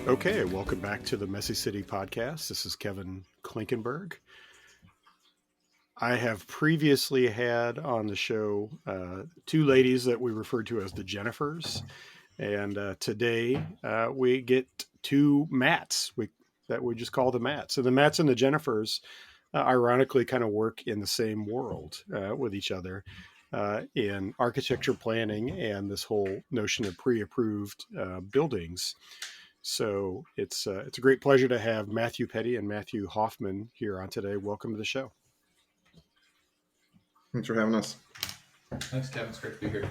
Okay, welcome back to the Messy City podcast. This is Kevin Klinkenberg. I have previously had on the show two ladies that we referred to as the Jennifers, and today we get two Matts that we just call the Matts. So the Matts and the Jennifers, ironically, kind of work in the same world with each other in architecture planning and this whole notion of pre-approved buildings. So it's a great pleasure to have Matthew Petty and Matthew Hoffman here on today. Welcome to the show. Thanks for having us. Thanks, Kevin. It's great to be here.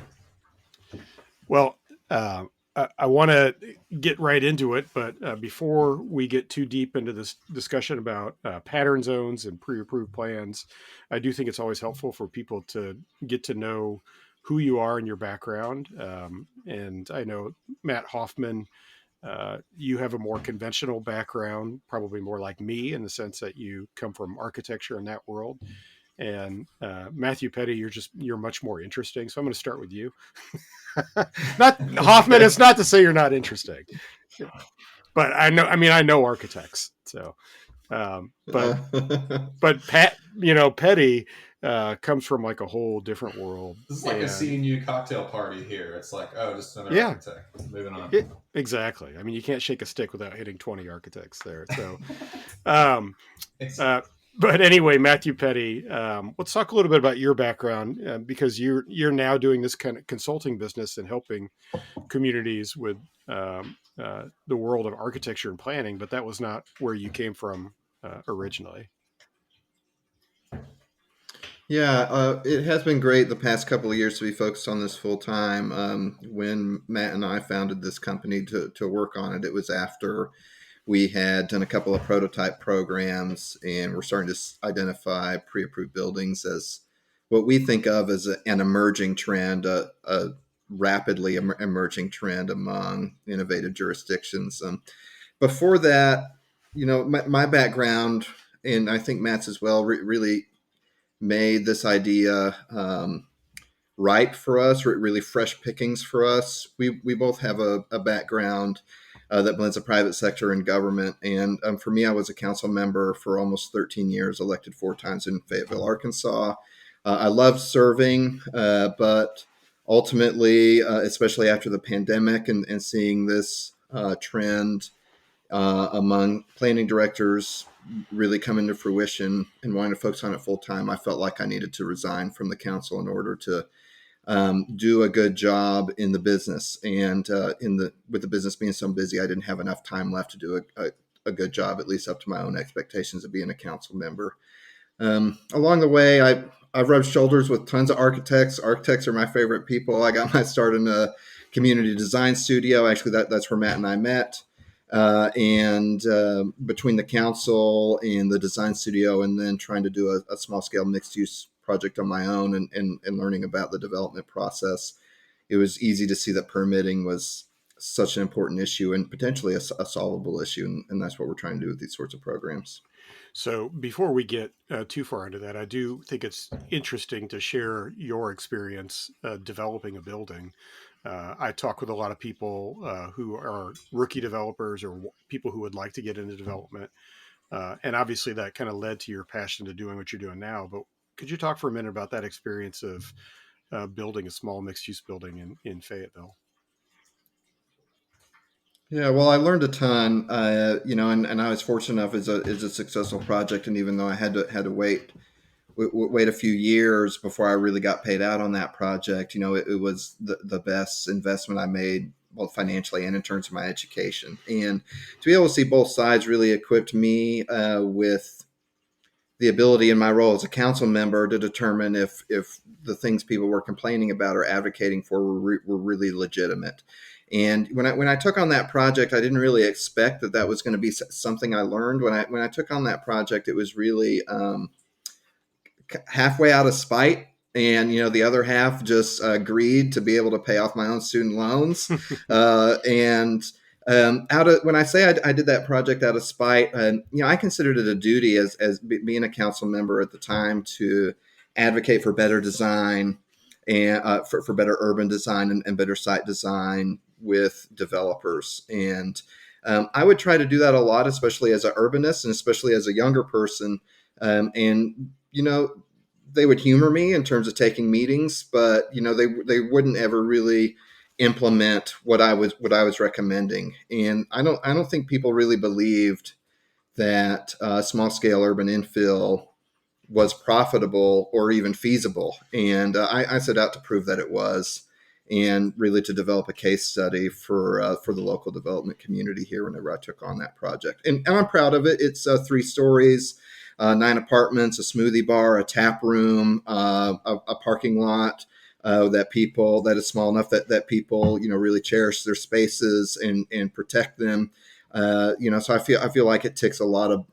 Well, I want to get right into it, but before we get too deep into this discussion about pattern zones and pre-approved plans, I do think it's always helpful for people to get to know who you are and your background. And I know Matt Hoffman, you have a more conventional background, probably more like me in the sense that you come from architecture in that world. And Matthew Petty, you're much more interesting. So I'm going to start with you. Not Hoffman. It's not to say you're not interesting, but I know architects. So, but Petty comes from like a whole different world. This is like a CNU cocktail party here. It's like, oh, just another architect. Moving on. Exactly. I mean, you can't shake a stick without hitting 20 architects there. So, but anyway, Matthew Petty, let's talk a little bit about your background because you're now doing this kind of consulting business and helping communities with the world of architecture and planning. But that was not where you came from originally. Yeah, it has been great the past couple of years to be focused on this full time. When Matt and I founded this company to work on it, it was after we had done a couple of prototype programs and we're starting to identify pre-approved buildings as what we think of as an emerging trend, a rapidly emerging trend among innovative jurisdictions. Before that, my background, and I think Matt's as well, really made this idea ripe for us, really fresh pickings for us. We both have a background that blends the private sector and government. And for me, I was a council member for almost 13 years, elected 4 times in Fayetteville, Arkansas. I loved serving, but ultimately, especially after the pandemic and seeing this trend among planning directors really come into fruition and wanting to focus on it full time, I felt like I needed to resign from the council in order to do a good job in the business. And with the business being so busy, I didn't have enough time left to do a good job, at least up to my own expectations of being a council member. Along the way, I've rubbed shoulders with tons of architects. Architects are my favorite people. I got my start in a community design studio. Actually, that's where Matt and I met. And between the council and the design studio, and then trying to do a small scale mixed use project on my own and learning about the development process, it was easy to see that permitting was such an important issue and potentially a solvable issue. And that's what we're trying to do with these sorts of programs. So before we get too far into that, I do think it's interesting to share your experience developing a building. I talk with a lot of people who are rookie developers or people who would like to get into development. And obviously that kind of led to your passion to doing what you're doing now. But could you talk for a minute about that experience of building a small mixed use building in Fayetteville? Yeah, well, I learned a ton, and I was fortunate enough as a successful project. And even though I had to wait a few years before I really got paid out on that project, it was the best investment I made, both financially and in terms of my education. And to be able to see both sides really equipped me with the ability in my role as a council member to determine if the things people were complaining about or advocating for were really legitimate. And when I took on that project, I didn't really expect that was going to be something I learned. When I took on that project, it was really halfway out of spite. And, the other half just agreed to be able to pay off my own student loans. When I say I did that project out of spite, I considered it a duty as being a council member at the time to advocate for better design and for better urban design and better site design with developers. And I would try to do that a lot, especially as an urbanist and especially as a younger person. And, they would humor me in terms of taking meetings, but, they wouldn't ever really implement what I was recommending. And I don't think people really believed that small scale urban infill was profitable or even feasible. And I set out to prove that it was, and really to develop a case study for the local development community here whenever I took on that project. And I'm proud of it. It's 3 stories, 9 apartments, a smoothie bar, a tap room, a parking lot. That is small enough that people really cherish their spaces and protect them. So I feel like it ticks a lot of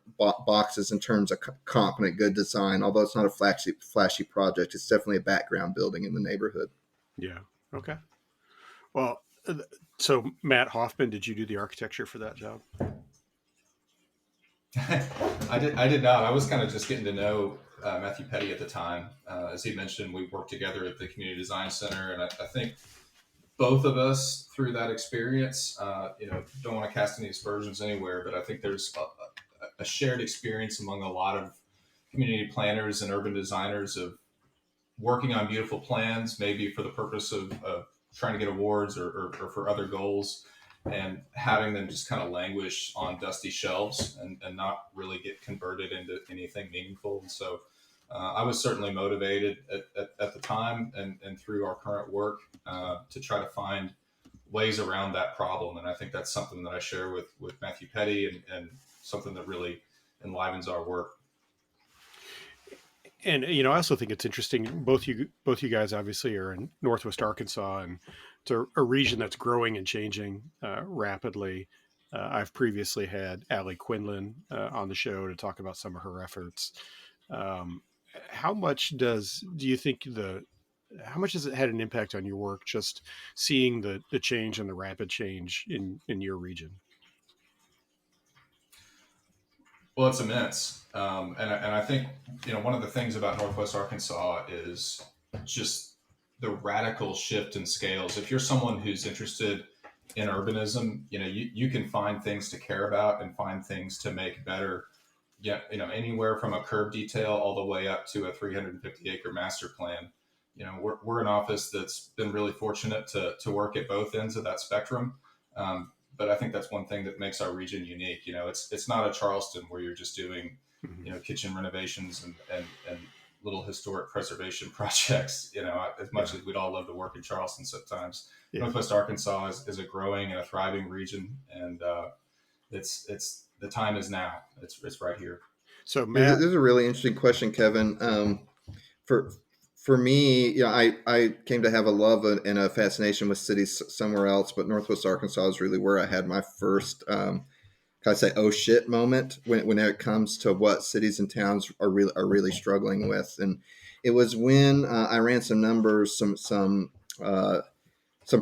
boxes in terms of competent, good design. Although it's not a flashy project, it's definitely a background building in the neighborhood. Yeah. Okay. Well, so Matt Hoffman, did you do the architecture for that job? I did not. I was kind of just getting to know Matthew Petty at the time. As he mentioned, we worked together at the Community Design Center, and I think both of us through that experience, don't want to cast any aspersions anywhere, but I think there's a shared experience among a lot of community planners and urban designers of working on beautiful plans, maybe for the purpose of trying to get awards or for other goals, and having them just kind of languish on dusty shelves and not really get converted into anything meaningful. And so I was certainly motivated at the time and through our current work to try to find ways around that problem. And I think that's something that I share with Matthew Petty and something that really enlivens our work. And I also think it's interesting. Both you guys obviously are in Northwest Arkansas, and it's a region that's growing and changing rapidly. I've previously had Allie Quinlan on the show to talk about some of her efforts. How much do you think how much has it had an impact on your work, just seeing the change and the rapid change in your region? Well, it's immense. And I think, one of the things about Northwest Arkansas is just the radical shift in scales. If you're someone who's interested in urbanism, you can find things to care about and find things to make better. Yeah, anywhere from a curb detail all the way up to a 350-acre master plan. We're an office that's been really fortunate to work at both ends of that spectrum. But I think that's one thing that makes our region unique. It's not a Charleston where you're just doing, kitchen renovations and little historic preservation projects. As much as we'd all love to work in Charleston sometimes, Northwest Arkansas is a growing and a thriving region, and it's the time is now. It's right here. So Matt, this is a really interesting question, Kevin. For me, I came to have a love and a fascination with cities somewhere else, but Northwest Arkansas is really where I had my first, can I say, oh shit moment when it comes to what cities and towns are really struggling with. And it was when I ran some numbers, some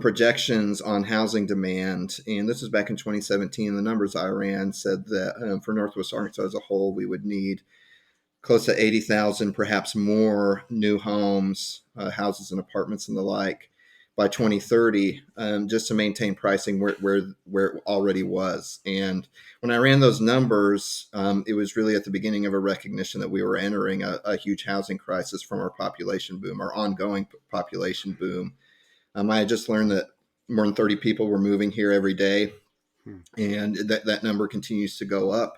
projections on housing demand, and this was back in 2017. The numbers I ran said that for Northwest Arkansas as a whole, we would need close to 80,000, perhaps more, new homes, houses and apartments and the like by 2030, just to maintain pricing where it already was. And when I ran those numbers, it was really at the beginning of a recognition that we were entering a huge housing crisis from our population boom, our ongoing population boom. I had just learned that more than 30 people were moving here every day, and that number continues to go up.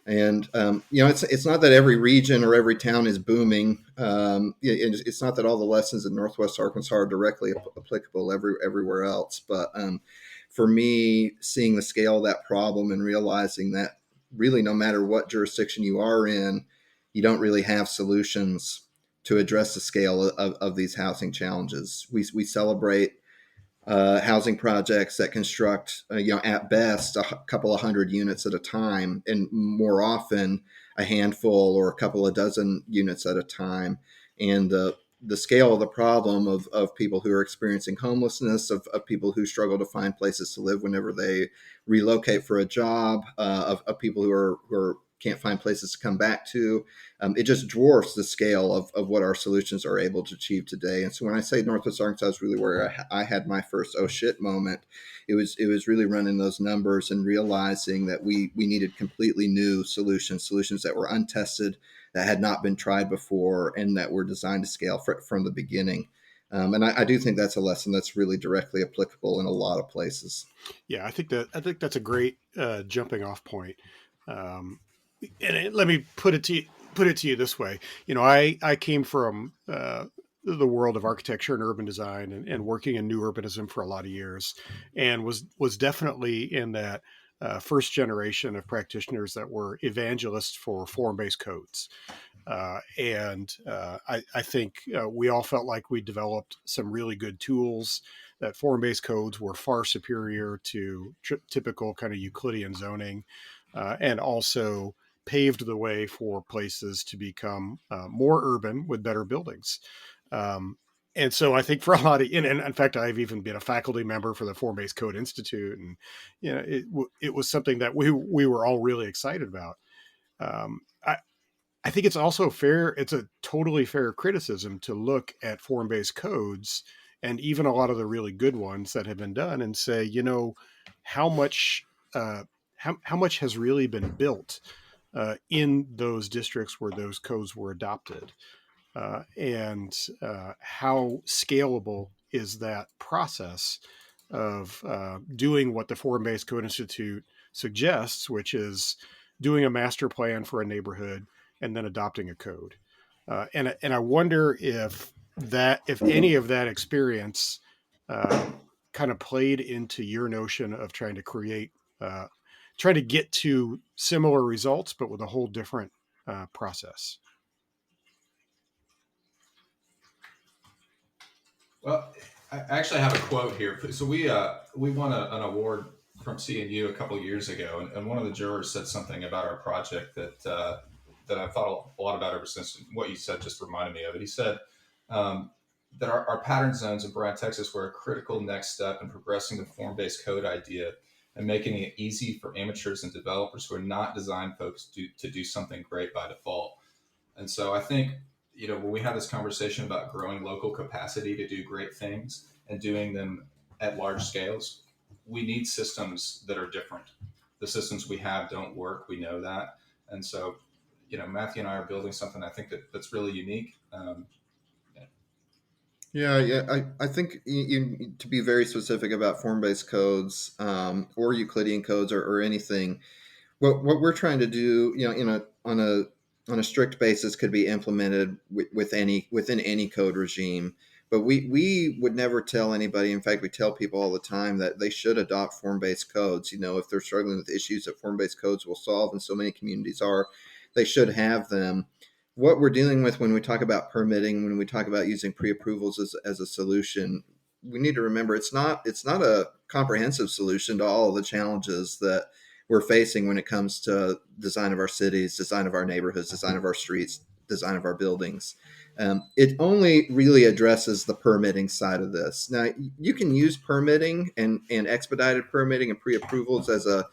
And it's not that every region or every town is booming. It's not that all the lessons in Northwest Arkansas are directly applicable everywhere else. But for me, seeing the scale of that problem and realizing that really no matter what jurisdiction you are in, you don't really have solutions to address the scale of these housing challenges. We celebrate housing projects that construct, at best a couple of hundred units at a time, and more often a handful or a couple of dozen units at a time. And the scale of the problem of people who are experiencing homelessness, of people who struggle to find places to live whenever they relocate for a job, of people who are can't find places to come back to. It just dwarfs the scale of what our solutions are able to achieve today. And so when I say Northwest Arkansas is really where I had my first oh shit moment, it was really running those numbers and realizing that we needed completely new solutions that were untested, that had not been tried before, and that were designed to scale from the beginning. And I do think that's a lesson that's really directly applicable in a lot of places. Yeah, I think that's a great jumping off point. Let me put it to you this way. I came from the world of architecture and urban design, and working in new urbanism for a lot of years, and was definitely in that first generation of practitioners that were evangelists for form-based codes. I think we all felt like we developed some really good tools, that form-based codes were far superior to typical kind of Euclidean zoning, and also paved the way for places to become more urban with better buildings. And so I think for a lot of, and in fact, I've even been a faculty member for the Form-Based Code Institute, and it was something that we were all really excited about. Um, I, I think it's also fair. It's a totally fair criticism to look at form-based codes, and even a lot of the really good ones that have been done, and say, how much, uh, how much has really been built in those districts where those codes were adopted, and how scalable is that process of doing what the Form-Based Code Institute suggests, which is doing a master plan for a neighborhood and then adopting a code. And I wonder if any of that experience kind of played into your notion of trying to trying to get to similar results, but with a whole different process. Well, I actually have a quote here. So we won an award from CNU a couple of years ago, and one of the jurors said something about our project that I've thought a lot about ever since. What you said just reminded me of it. He said um, that our pattern zones in Bryan, Texas, were a critical next step in progressing the form-based code idea and making it easy for amateurs and developers who are not design folks to do something great by default. And so I think, when we have this conversation about growing local capacity to do great things and doing them at large scales, we need systems that are different. The systems we have don't work. We know that. And so, Matthew and I are building something I think that's really unique. Yeah. I think to be very specific about form-based codes, or Euclidean codes, or anything. What we're trying to do, on a strict basis, could be implemented within any code regime. But we would never tell anybody. In fact, we tell people all the time that they should adopt form-based codes. If they're struggling with issues that form-based codes will solve, and so many communities are, they should have them. What we're dealing with when we talk about permitting, when we talk about using pre-approvals as a solution, we need to remember it's not a comprehensive solution to all of the challenges that we're facing when it comes to design of our cities, design of our neighborhoods, design of our streets, design of our buildings. It only really addresses the permitting side of this. Now, you can use permitting and expedited permitting and pre-approvals as a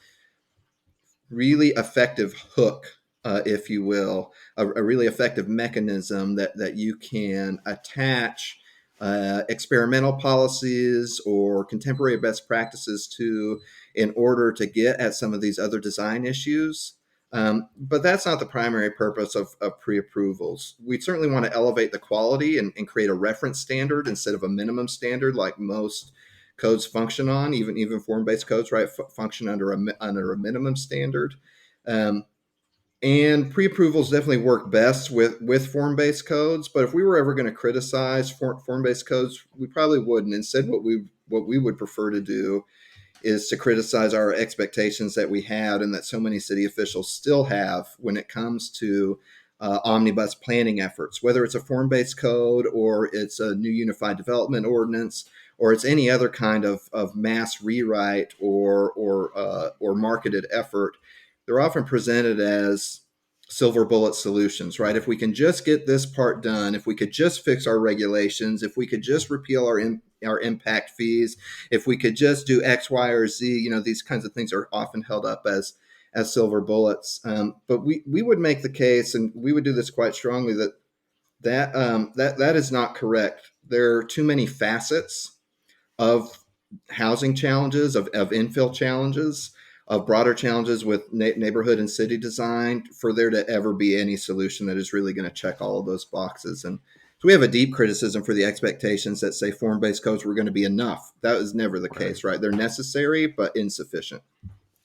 really effective hook, if you will, a really effective mechanism that you can attach experimental policies or contemporary best practices to, in order to get at some of these other design issues. But that's not the primary purpose of pre-approvals. We certainly want to elevate the quality and create a reference standard instead of a minimum standard like most codes function on. Even form-based codes, right, function under a minimum standard. And pre-approvals definitely work best with form-based codes. But if we were ever going to criticize form-based codes, we probably wouldn't. Instead, what we would prefer to do is to criticize our expectations that we had and that so many city officials still have when it comes to omnibus planning efforts, whether it's a form-based code or it's a new unified development ordinance or it's any other kind of mass rewrite or marketed effort. They're often presented as silver bullet solutions, right? If we can just get this part done, if we could just fix our regulations, if we could just repeal our impact fees, if we could just do X, Y, or Z, these kinds of things are often held up as silver bullets. But we would make the case, and we would do this quite strongly, that is not correct. There are too many facets of housing challenges, of infill challenges, of broader challenges with neighborhood and city design for there to ever be any solution that is really going to check all of those boxes. And so we have a deep criticism for the expectations that say form-based codes were going to be enough. That is never the case, right? They're necessary but insufficient.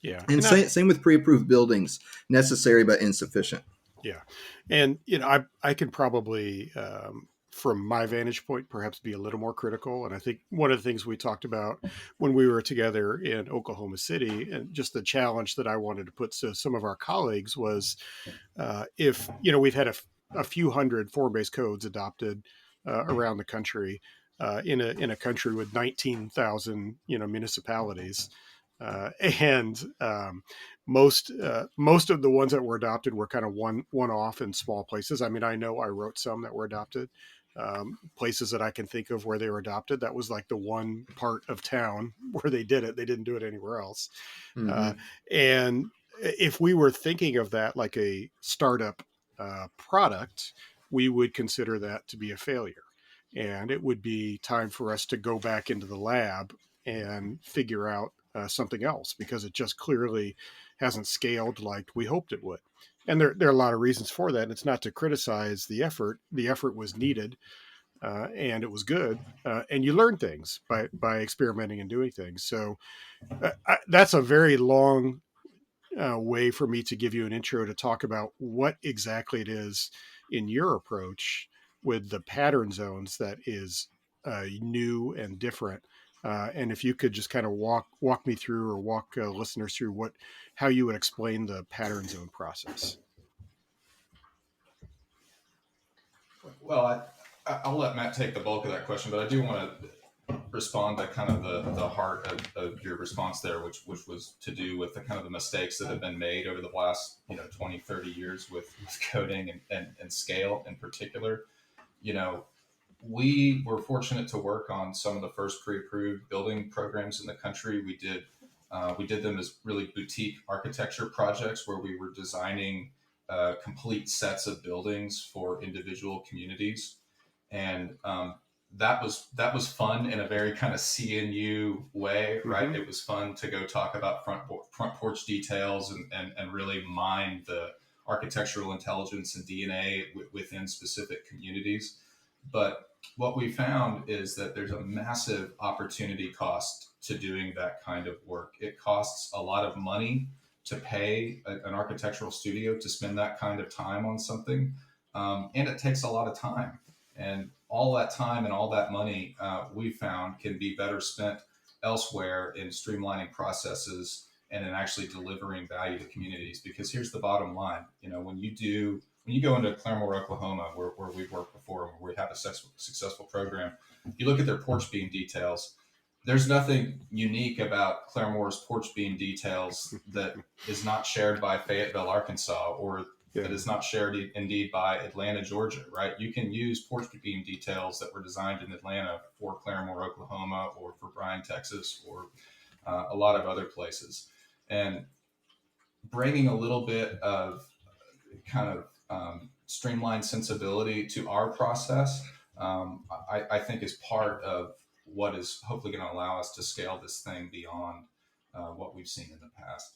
Yeah. And same with pre-approved buildings, necessary but insufficient. Yeah. And, I can probably, from my vantage point, perhaps be a little more critical. And I think one of the things we talked about when we were together in Oklahoma City, and just the challenge that I wanted to put to some of our colleagues was, if, we've had a few hundred form-based codes adopted around the country, in a country with 19,000, municipalities. And most of the ones that were adopted were kind of one off in small places. I mean, I know I wrote some that were adopted. Places that I can think of where they were adopted, that was like the one part of town where they did it. They didn't do it anywhere else. Mm-hmm. And if we were thinking of that like a startup product, we would consider that to be a failure. And it would be time for us to go back into the lab and figure out something else, because it just clearly hasn't scaled like we hoped it would. And there are a lot of reasons for that. And it's not to criticize the effort. The effort was needed, and it was good. And you learn things by experimenting and doing things. So that's a very long way for me to give you an intro to talk about what exactly it is in your approach with the pattern zones that is new and different. And if you could just kind of walk me through, or walk listeners through how you would explain the pattern zone process. Well, I'll let Matt take the bulk of that question, but I do want to respond to kind of the heart of your response there, which was to do with the kind of the mistakes that have been made over the last 20, 30 years with coding and scale in particular. We were fortunate to work on some of the first pre-approved building programs in the country. We did them as really boutique architecture projects where we were designing complete sets of buildings for individual communities, and that was fun in a very kind of CNU way, right? Mm-hmm. It was fun to go talk about front porch details and really mine the architectural intelligence and DNA within specific communities. But what we found is that there's a massive opportunity cost to doing that kind of work. It costs a lot of money to pay an architectural studio to spend that kind of time on something. And it takes a lot of time. And all that time and all that money, we found, can be better spent elsewhere in streamlining processes and in actually delivering value to communities. Because here's the bottom line: when you go into Claremore, Oklahoma, where we've worked before, where we have a successful program, you look at their porch beam details. There's nothing unique about Claremore's porch beam details that is not shared by Fayetteville, Arkansas, or that is not shared indeed by Atlanta, Georgia, right? You can use porch beam details that were designed in Atlanta for Claremore, Oklahoma, or for Bryan, Texas, or a lot of other places. And bringing a little bit of kind of streamlined sensibility to our process, I think is part of what is hopefully going to allow us to scale this thing beyond what we've seen in the past.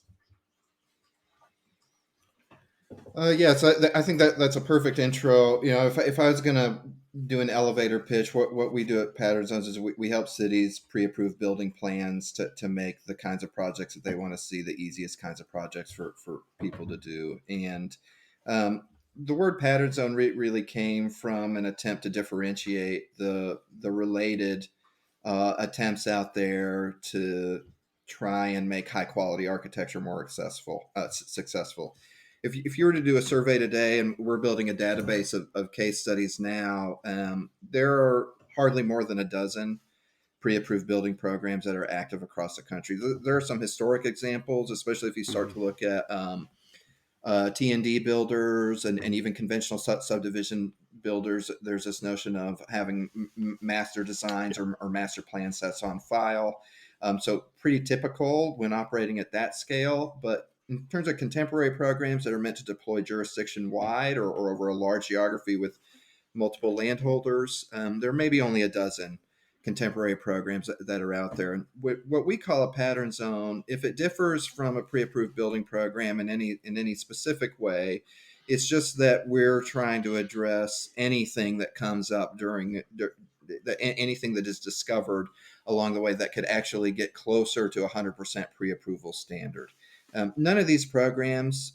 So I think that's a perfect intro. If I was going to do an elevator pitch, what we do at Pattern Zones is we help cities pre-approve building plans to make the kinds of projects that they want to see, the easiest kinds of projects for people to do. And the word pattern zone really came from an attempt to differentiate the related attempts out there to try and make high quality architecture more successful. If you were to do a survey today, and we're building a database of case studies now, there are hardly more than a dozen pre-approved building programs that are active across the country. There are some historic examples, especially if you start to look at T&D builders and even conventional subdivision builders. There's this notion of having master designs or master plan sets on file. So pretty typical when operating at that scale, but in terms of contemporary programs that are meant to deploy jurisdiction wide or over a large geography with multiple landholders, there may be only a dozen contemporary programs that are out there. And what we call a pattern zone, if it differs from a pre-approved building program in any specific way, it's just that we're trying to address anything that comes up during anything that is discovered along the way that could actually get closer to 100% pre-approval standard. None of these programs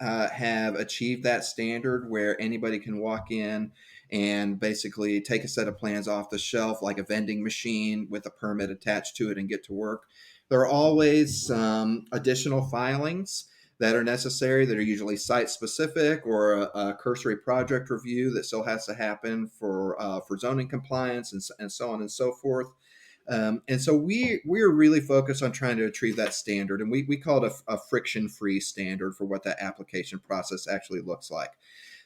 have achieved that standard where anybody can walk in and basically take a set of plans off the shelf like a vending machine with a permit attached to it and get to work. There are always some additional filings that are necessary that are usually site specific or a cursory project review that still has to happen for zoning compliance and so on and so forth. And so we're really focused on trying to achieve that standard, and we call it a friction-free standard for what that application process actually looks like.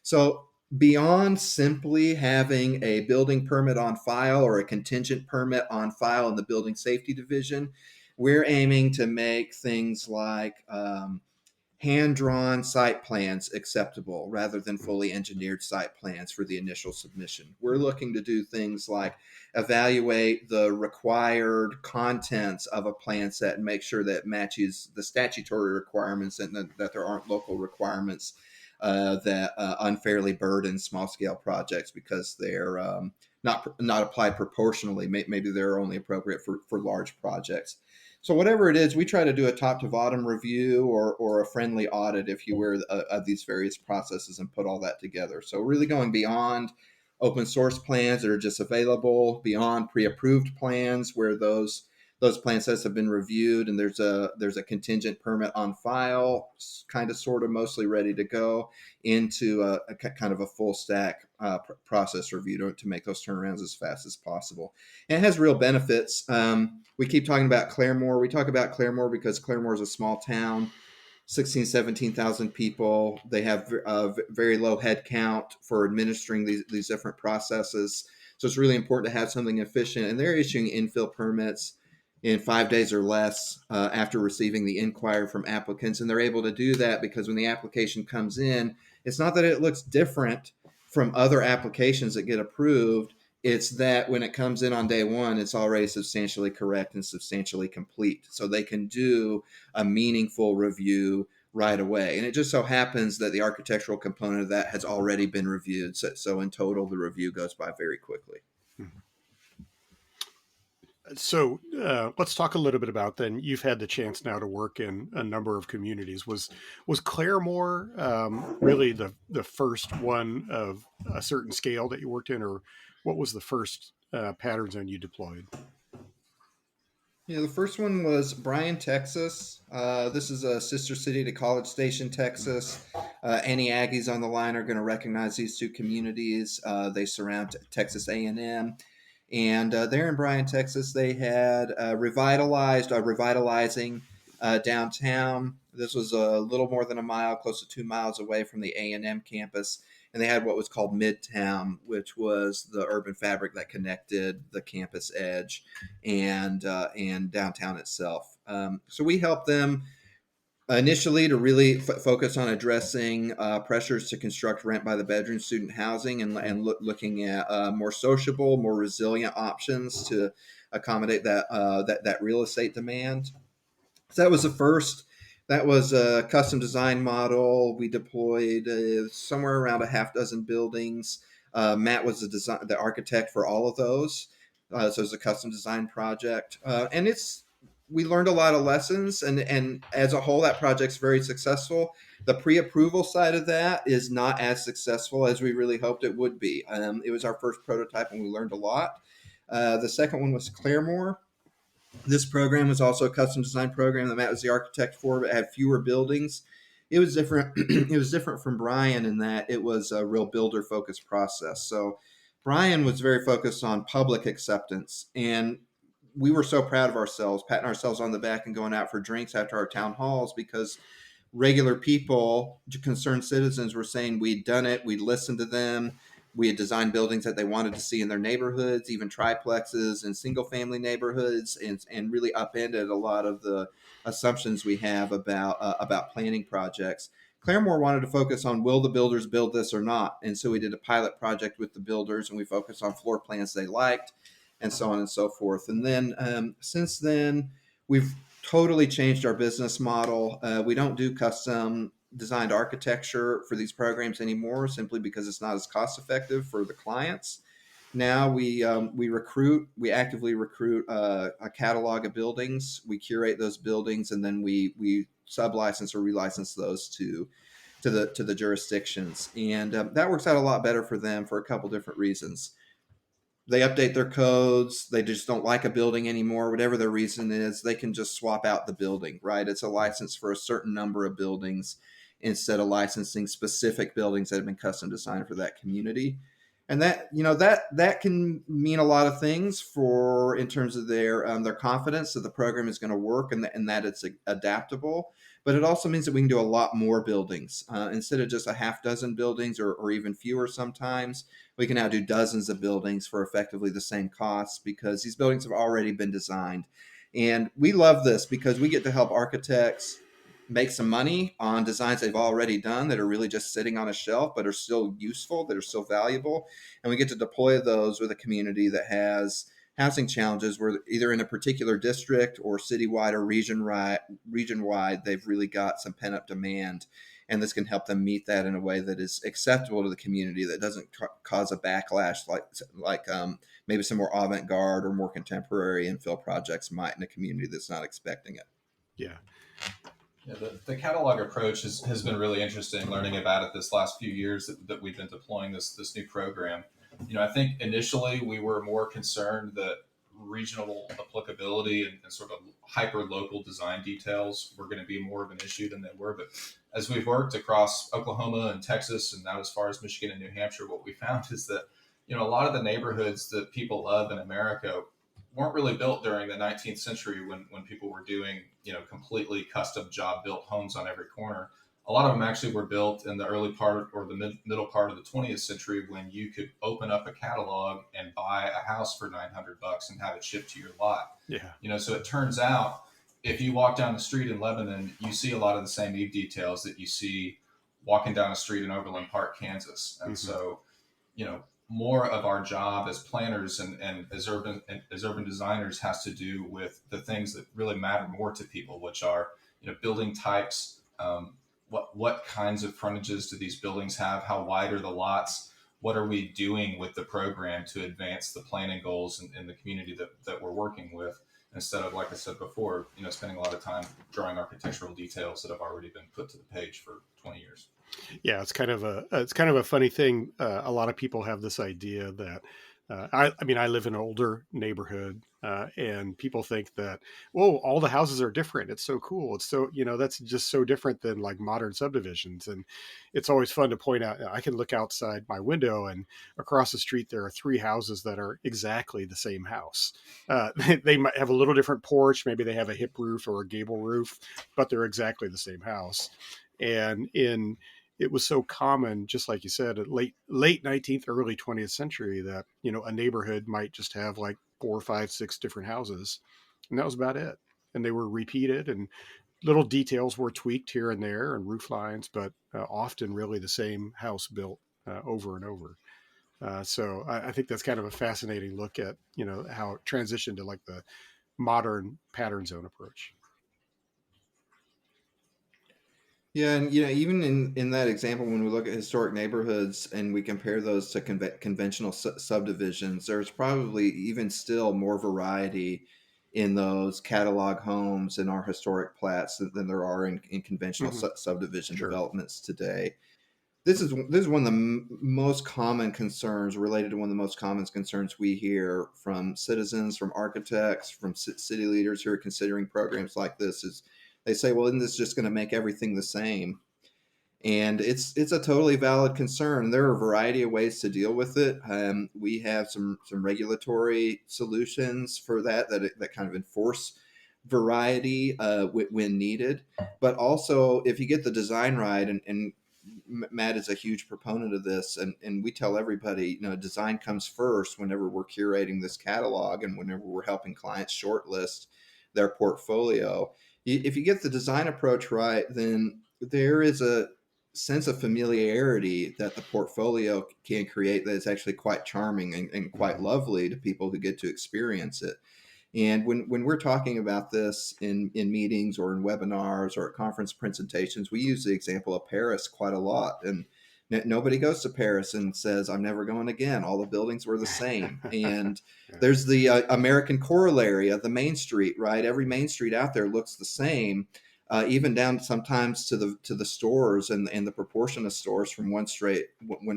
So beyond simply having a building permit on file or a contingent permit on file in the building safety division, we're aiming to make things like hand-drawn site plans acceptable rather than fully engineered site plans for the initial submission. We're looking to do things like evaluate the required contents of a plan set and make sure that it matches the statutory requirements and that there aren't local requirements that unfairly burden small-scale projects because they're not applied proportionally. Maybe they're only appropriate for large projects. So whatever it is, we try to do a top to bottom review or a friendly audit, if you will, of these various processes and put all that together. So really going beyond open source plans that are just available, beyond pre-approved plans where those plan sets have been reviewed and there's a contingent permit on file, kind of sort of mostly ready to go, into a kind of a full stack process review to make those turnarounds as fast as possible. And it has real benefits. We keep talking about Claremore. We talk about Claremore because Claremore is a small town, 16, 17,000 people. They have a very low head count for administering these different processes. So it's really important to have something efficient. And they're issuing infill permits in 5 days or less after receiving the inquiry from applicants. And they're able to do that because when the application comes in, it's not that it looks different from other applications that get approved. It's that when it comes in on day one, it's already substantially correct and substantially complete. So they can do a meaningful review right away. And it just so happens that the architectural component of that has already been reviewed. So in total, the review goes by very quickly. So let's talk a little bit about then. You've had the chance now to work in a number of communities. Was Claremore really the first one of a certain scale that you worked in, or what was the first pattern zone you deployed? Yeah, the first one was Bryan, Texas. This is a sister city to College Station, Texas. Any Aggies on the line are going to recognize these two communities. They surround Texas A&M. And there in Bryan, Texas, they had revitalizing downtown. This was a little more than a mile, close to 2 miles away from the A&M campus. And they had what was called Midtown, which was the urban fabric that connected the campus edge and downtown itself. So we helped them initially to really focus on addressing pressures to construct rent by the bedroom student housing and looking at more sociable, more resilient options to accommodate that real estate demand. So that was the first. That was a custom design model. We deployed somewhere around a half dozen buildings. Matt was the architect for all of those. So it was a custom design project, and we learned a lot of lessons, and as a whole, that project's very successful. The pre-approval side of that is not as successful as we really hoped it would be. It was our first prototype, and we learned a lot. The second one was Claremore. This program was also a custom design program that Matt was the architect for, but had fewer buildings. It was different. It was different from Bryan in that it was a real builder-focused process. So Bryan was very focused on public acceptance, and we were so proud of ourselves, patting ourselves on the back and going out for drinks after our town halls because regular people, concerned citizens, were saying we'd done it, we'd listened to them, we had designed buildings that they wanted to see in their neighborhoods, even triplexes and single family neighborhoods, and really upended a lot of the assumptions we have about planning projects. Claremore wanted to focus on, will the builders build this or not? And so we did a pilot project with the builders, and we focused on floor plans they liked, and so on and so forth. And then since then, we've totally changed our business model. We don't do custom designed architecture for these programs anymore, simply because it's not as cost effective for the clients. Now we actively recruit a catalog of buildings. We curate those buildings, and then we sublicense or relicense those to the jurisdictions, and that works out a lot better for them for a couple different reasons. They update their codes. They just don't like a building anymore. Whatever their reason is, they can just swap out the building, right? It's a license for a certain number of buildings instead of licensing specific buildings that have been custom designed for that community. And that can mean a lot of things for in terms of their confidence that the program is going to work and that it's adaptable. But it also means that we can do a lot more buildings instead of just a half dozen buildings or even fewer. Sometimes we can now do dozens of buildings for effectively the same costs because these buildings have already been designed. And we love this because we get to help architects make some money on designs they've already done that are really just sitting on a shelf but are still useful, that are still valuable, and we get to deploy those with a community that has housing challenges where either in a particular district or citywide or region-wide they've really got some pent-up demand, and this can help them meet that in a way that is acceptable to the community, that doesn't cause a backlash like maybe some more avant-garde or more contemporary infill projects might in a community that's not expecting it. Yeah. Yeah, the catalog approach has been really interesting learning about it this last few years that we've been deploying this new program. I think initially we were more concerned that regional applicability and sort of hyper local design details were going to be more of an issue than they were. But as we've worked across Oklahoma and Texas and now as far as Michigan and New Hampshire, what we found is that, a lot of the neighborhoods that people love in America weren't really built during the 19th century when people were doing, completely custom job built homes on every corner. A lot of them actually were built in the early part or the middle part of the 20th century when you could open up a catalog and buy a house for $900 and have it shipped to your lot. Yeah. So it turns out if you walk down the street in Lebanon, you see a lot of the same eave details that you see walking down a street in Overland Park, Kansas. And so, more of our job as planners and as urban designers has to do with the things that really matter more to people, which are, building types, what kinds of frontages do these buildings have? How wide are the lots? What are we doing with the program to advance the planning goals in the community that we're working with? Instead of, like I said before, spending a lot of time drawing architectural details that have already been put to the page for 20 years. Yeah, it's kind of a funny thing. A lot of people have this idea that I live in an older neighborhood, and people think that, whoa, all the houses are different. It's so cool. It's so, that's just so different than like modern subdivisions. And it's always fun to point out, I can look outside my window and across the street, there are 3 houses that are exactly the same house. They might have a little different porch. Maybe they have a hip roof or a gable roof, but they're exactly the same house. And it was so common, just like you said, late 19th, early 20th century that, a neighborhood might just have like 4, 5, 6 different houses. And that was about it. And they were repeated and little details were tweaked here and there and roof lines, but often really the same house built over and over. So I think that's kind of a fascinating look at, how it transitioned to like the modern pattern zone approach. Yeah, and even in that example, when we look at historic neighborhoods and we compare those to conventional subdivisions, there's probably even still more variety in those catalog homes in our historic plats than there are in conventional subdivision Sure. developments today. This is one of the most common concerns, related to one of the most common concerns we hear from citizens, from architects, from city leaders who are considering programs like this. Is they say, well, isn't this just going to make everything the same? And it's a totally valid concern. There are a variety of ways to deal with it. We have some regulatory solutions for that kind of enforce variety when needed. But also, if you get the design right and Matt is a huge proponent of this, and we tell everybody, design comes first whenever we're curating this catalog and whenever we're helping clients shortlist their portfolio. If you get the design approach right, then there is a sense of familiarity that the portfolio can create that is actually quite charming and quite lovely to people who get to experience it. And when we're talking about this in meetings or in webinars or at conference presentations, we use the example of Paris quite a lot. And nobody goes to Paris and says, I'm never going again. All the buildings were the same. And there's the American corollary of the Main Street, right? Every Main Street out there looks the same, even down sometimes to the stores and the proportion of stores from one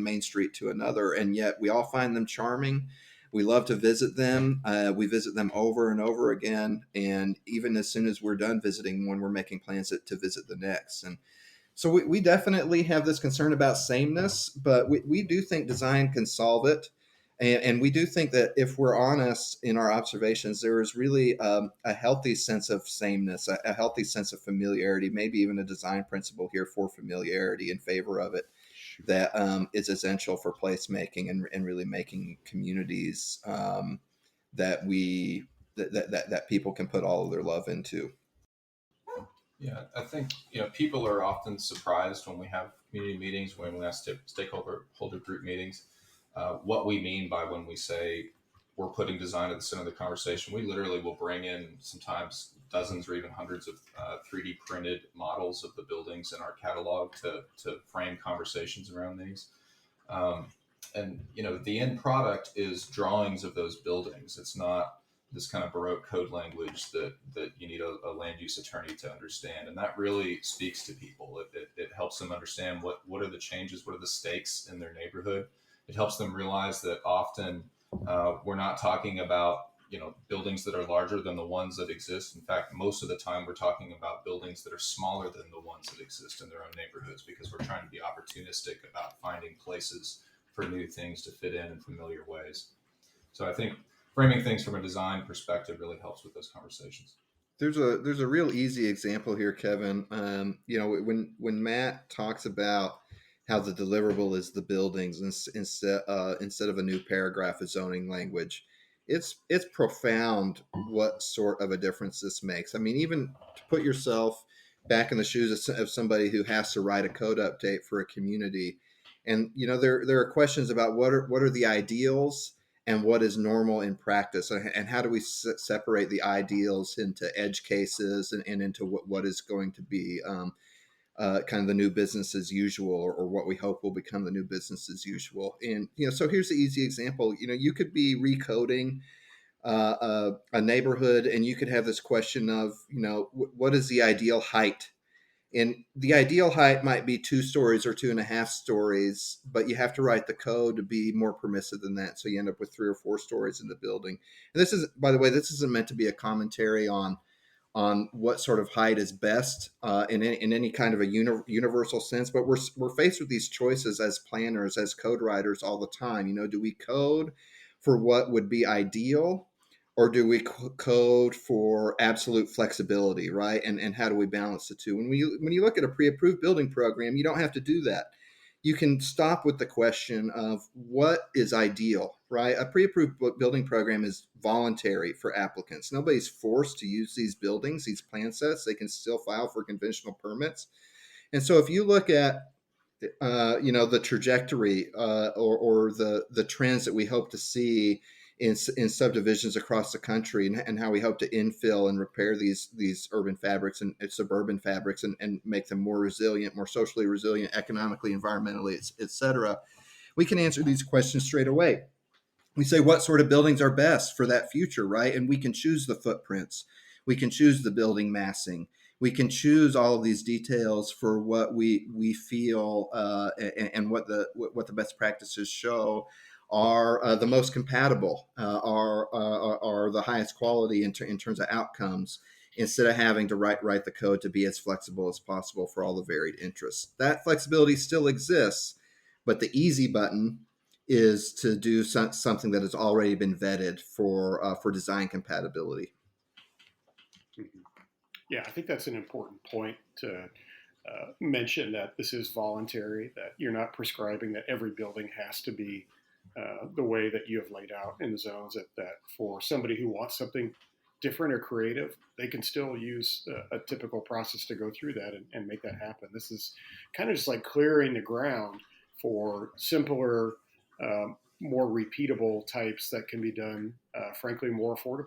Main Street to another. And yet we all find them charming. We love to visit them. We visit them over and over again. And even as soon as we're done visiting one, we're making plans to visit the next. And so we definitely have this concern about sameness, but we do think design can solve it. And we do think that if we're honest in our observations, there is really a healthy sense of sameness, a healthy sense of familiarity, maybe even a design principle here for familiarity in favor of it, that is essential for placemaking and really making communities that people can put all of their love into. Yeah, I think people are often surprised when we have community meetings, when we have stakeholder group meetings, what we mean by when we say we're putting design at the center of the conversation. We literally will bring in sometimes dozens or even hundreds of 3D printed models of the buildings in our catalog to frame conversations around these. And the end product is drawings of those buildings. It's not this kind of Baroque code language that you need a land use attorney to understand. And that really speaks to people. It helps them understand what are the changes, what are the stakes in their neighborhood. It helps them realize that often we're not talking about buildings that are larger than the ones that exist. In fact, most of the time we're talking about buildings that are smaller than the ones that exist in their own neighborhoods, because we're trying to be opportunistic about finding places for new things to fit in familiar ways. So I think framing things from a design perspective really helps with those conversations. There's a real easy example here, Kevin. When Matt talks about how the deliverable is the buildings instead of a new paragraph of zoning language, it's profound what sort of a difference this makes. I mean, even to put yourself back in the shoes of somebody who has to write a code update for a community, and there are questions about what are the ideals and what is normal in practice, and how do we separate the ideals into edge cases and into what is going to be kind of the new business as usual, or what we hope will become the new business as usual. And so here's the easy example. You could be recoding a neighborhood, and you could have this question of what is the ideal height. And the ideal height might be 2 stories or 2.5 stories, but you have to write the code to be more permissive than that. So you end up with 3 or 4 stories in the building. And this is, by the way, this isn't meant to be a commentary on what sort of height is best in any kind of a universal sense. But we're faced with these choices as planners, as code writers all the time. Do we code for what would be ideal, or do we code for absolute flexibility, right? And how do we balance the two? When you look at a pre-approved building program, you don't have to do that. You can stop with the question of what is ideal, right? A pre-approved building program is voluntary for applicants. Nobody's forced to use these buildings, these plan sets. They can still file for conventional permits. And so if you look at the trajectory or the trends that we hope to see in subdivisions across the country, and how we hope to infill and repair these urban fabrics and suburban fabrics and make them more resilient, more socially resilient, economically, environmentally, et cetera, we can answer these questions straight away. We say, what sort of buildings are best for that future, right? And we can choose the footprints. We can choose the building massing. We can choose all of these details for what we feel and what the best practices show are the most compatible, are the highest quality in terms of outcomes, instead of having to write the code to be as flexible as possible for all the varied interests. That flexibility still exists, but the easy button is to do something that has already been vetted for design compatibility. Yeah, I think that's an important point to mention that this is voluntary, that you're not prescribing that every building has to be the way that you have laid out in the zones, that for somebody who wants something different or creative, they can still use a typical process to go through that and make that happen. This is kind of just like clearing the ground for simpler, more repeatable types that can be done, frankly, more affordably.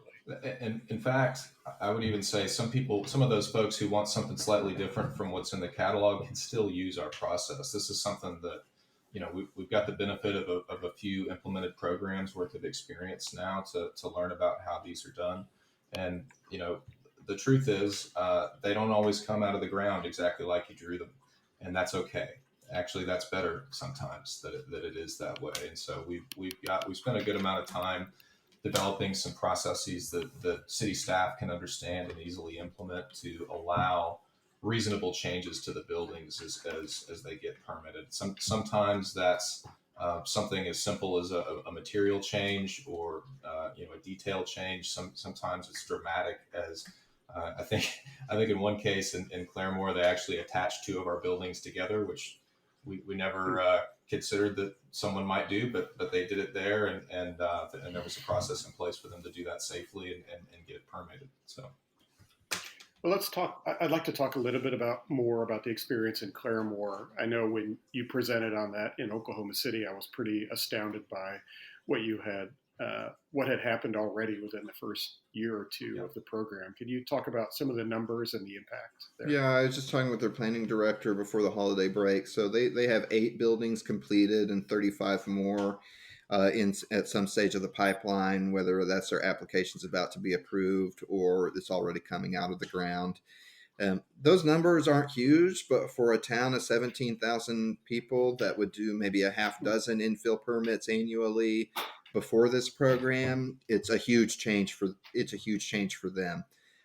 And in fact, I would even say some of those folks who want something slightly different from what's in the catalog can still use our process. This is something that, we've got the benefit of a few implemented programs worth of experience now to learn about how these are done. And, the truth is, they don't always come out of the ground exactly like you drew them. And that's okay. Actually, that's better sometimes that it is that way. And so we've spent a good amount of time developing some processes that the city staff can understand and easily implement to allow reasonable changes to the buildings as they get permitted. Sometimes that's something as simple as a material change or a detail change. Sometimes it's dramatic as I think in one case in Claremore they actually attached two of our buildings together, which we never considered that someone might do, but they did it there, and there was a process in place for them to do that safely and get it permitted. So. Well, let's talk. I'd like to talk a little bit more about the experience in Claremore. I know when you presented on that in Oklahoma City, I was pretty astounded by what had happened already within the first year or two of the program. Could you talk about some of the numbers and the impact there? Yeah, I was just talking with their planning director before the holiday break. So they have 8 buildings completed and 35 more at some stage of the pipeline, whether that's their application's about to be approved or it's already coming out of the ground. Those numbers aren't huge, but for a town of 17,000 people that would do maybe a half dozen infill permits annually before this program, it's a huge change for them,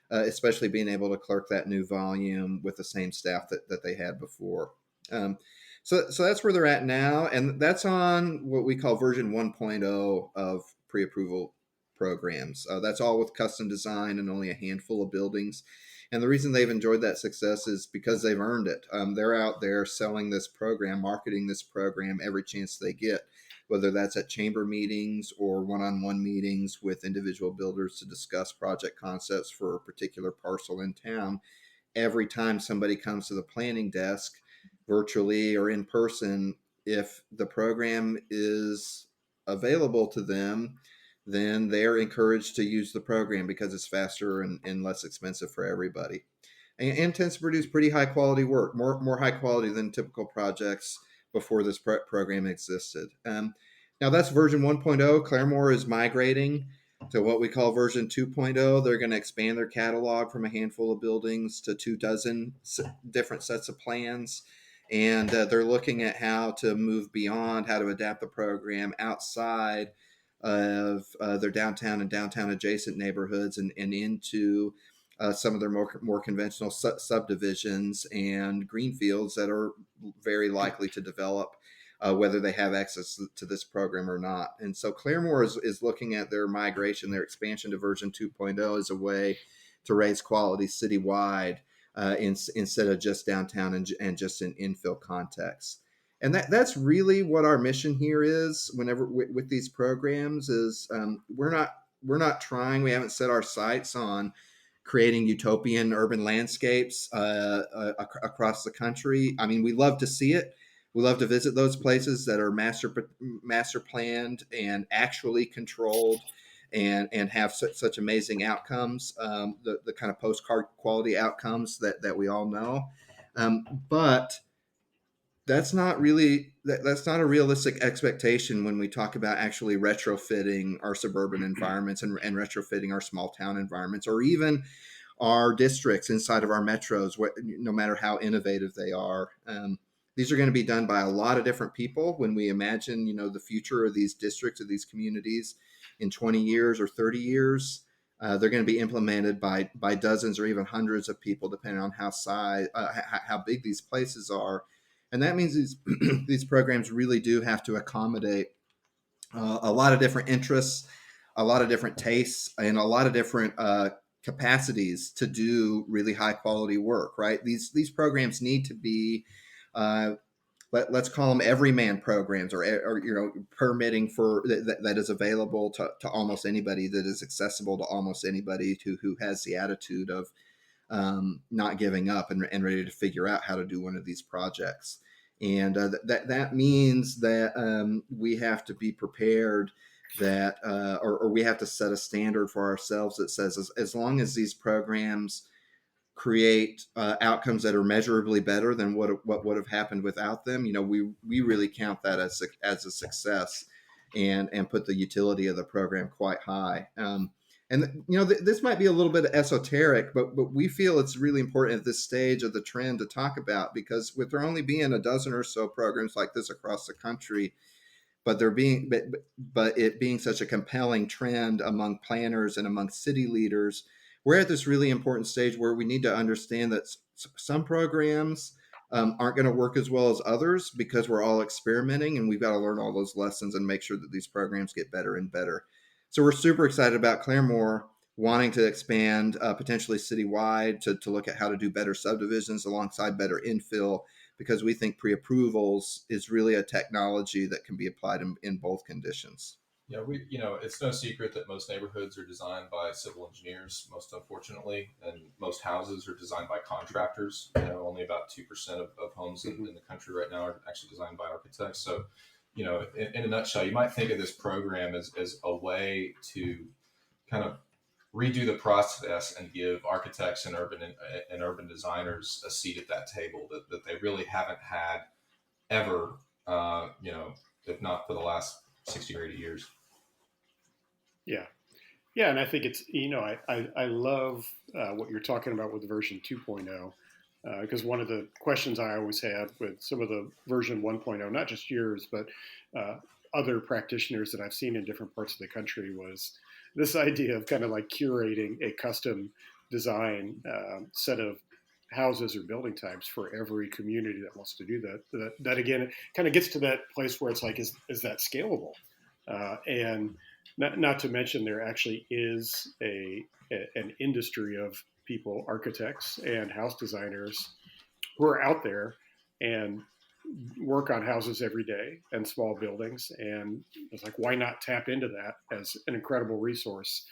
especially being able to clerk that new volume with the same staff that they had before. So that's where they're at now, and that's on what we call version 1.0 of pre-approval programs. That's all with custom design and only a handful of buildings. And the reason they've enjoyed that success is because they've earned it. They're out there selling this program, marketing this program every chance they get, whether that's at chamber meetings or one-on-one meetings with individual builders to discuss project concepts for a particular parcel in town. Every time somebody comes to the planning desk, virtually or in person, if the program is available to them, then they're encouraged to use the program because it's faster and less expensive for everybody. And tends to produce pretty high quality work, more high quality than typical projects before this program existed. Now that's version 1.0. Claremore is migrating to what we call version 2.0. They're going to expand their catalog from a handful of buildings to 24 different sets of plans. And they're looking at how to move beyond, how to adapt the program outside of their downtown and downtown adjacent neighborhoods and into some of their more conventional subdivisions and greenfields that are very likely to develop, whether they have access to this program or not. And so Claremore is looking at their migration, their expansion to version 2.0 as a way to raise quality citywide instead of just downtown and just in infill context. And that's really what our mission here is. Whenever with these programs is we're not trying. We haven't set our sights on creating utopian urban landscapes across the country. I mean, we love to see it. We love to visit those places that are master planned and actually controlled, and have such amazing outcomes. The kind of postcard quality outcomes that we all know, but that's not a realistic expectation when we talk about actually retrofitting our suburban environments and retrofitting our small town environments, or even our districts inside of our metros, no matter how innovative they are. These are going to be done by a lot of different people. When we imagine, the future of these districts, of these communities in 20 years or 30 years, they're going to be implemented by dozens or even hundreds of people, depending on how big these places are. And that means these programs really do have to accommodate a lot of different interests, a lot of different tastes, and a lot of different capacities to do really high quality work. Right? These programs need to be let's call them everyman programs, or permitting for that is available to almost anybody, that is accessible to almost anybody who has the attitude of not giving up and ready to figure out how to do one of these projects. And that means that we have to be prepared, that or we have to set a standard for ourselves that says, as long as these programs create outcomes that are measurably better than what would have happened without them, we really count that as a success, and put the utility of the program quite high. And this might be a little bit esoteric, but we feel it's really important at this stage of the trend to talk about, because with there only being a dozen or so programs like this across the country, but it being such a compelling trend among planners and among city leaders, we're at this really important stage where we need to understand that some programs aren't going to work as well as others, because we're all experimenting, and we've got to learn all those lessons and make sure that these programs get better and better. So we're super excited about Claremore wanting to expand potentially citywide to look at how to do better subdivisions alongside better infill, because we think pre-approvals is really a technology that can be applied in both conditions. Yeah, it's no secret that most neighborhoods are designed by civil engineers, most unfortunately, and most houses are designed by contractors. Only about 2% of homes in the country right now are actually designed by architects. So, in a nutshell, you might think of this program as a way to kind of redo the process and give architects and urban designers a seat at that table that they really haven't had ever, if not for the last 60 or 80 years. Yeah. Yeah. And I think it's, I love what you're talking about with version 2.0, because one of the questions I always had with some of the version 1.0, not just yours, but other practitioners that I've seen in different parts of the country, was this idea of kind of like curating a custom design set of houses or building types for every community that wants to do that. That again, it kind of gets to that place where it's like, is that scalable? And not to mention, there actually is an industry of people, architects and house designers, who are out there and work on houses every day and small buildings. And it's like, why not tap into that as an incredible resource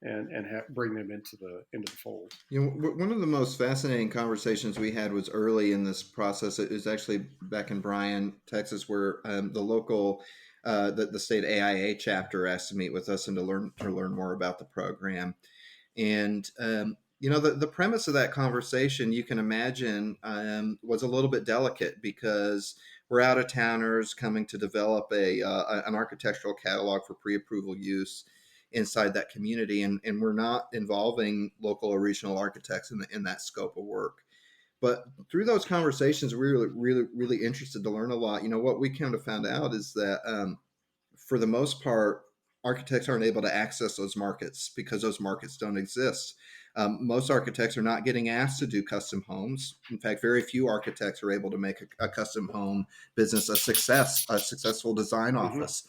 and bring them into the fold? One of the most fascinating conversations we had was early in this process. It was actually back in Bryan, Texas, where the local the state AIA chapter asked to meet with us and to learn more about the program. And the premise of that conversation, you can imagine, was a little bit delicate, because we're out of towners coming to develop an architectural catalog for pre-approval use inside that community, and we're not involving local or regional architects in that scope of work. But through those conversations, we were really, really interested to learn a lot. What we kind of found out is that for the most part, architects aren't able to access those markets because those markets don't exist. Most architects are not getting asked to do custom homes. In fact, very few architects are able to make a custom home business a successful design office.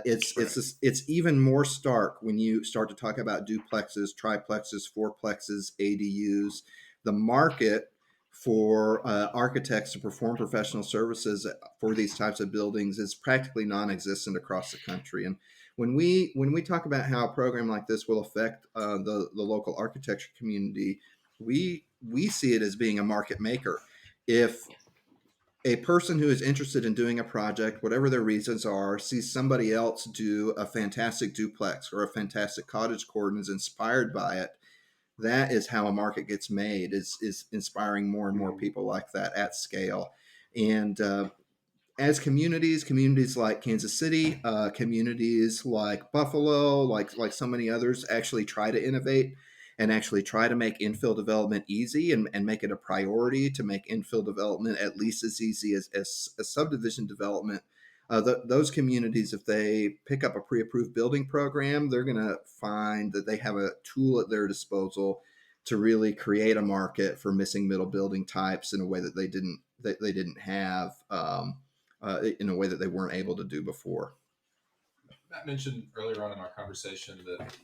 It's even more stark when you start to talk about duplexes, triplexes, fourplexes, ADUs. The market for architects to perform professional services for these types of buildings is practically non-existent across the country. And when we talk about how a program like this will affect the local architecture community, we see it as being a market maker. If a person who is interested in doing a project, whatever their reasons are, sees somebody else do a fantastic duplex or a fantastic cottage court and is inspired by it, that is how a market gets made, is inspiring more and more people like that at scale. And as communities like Kansas City, communities like Buffalo, like so many others, actually try to innovate and actually try to make infill development easy and make it a priority to make infill development at least as easy as subdivision development. Those communities, if they pick up a pre-approved building program, they're going to find that they have a tool at their disposal to really create a market for missing middle building types in a way that they didn't have, in a way that they weren't able to do before. Matt mentioned earlier on in our conversation that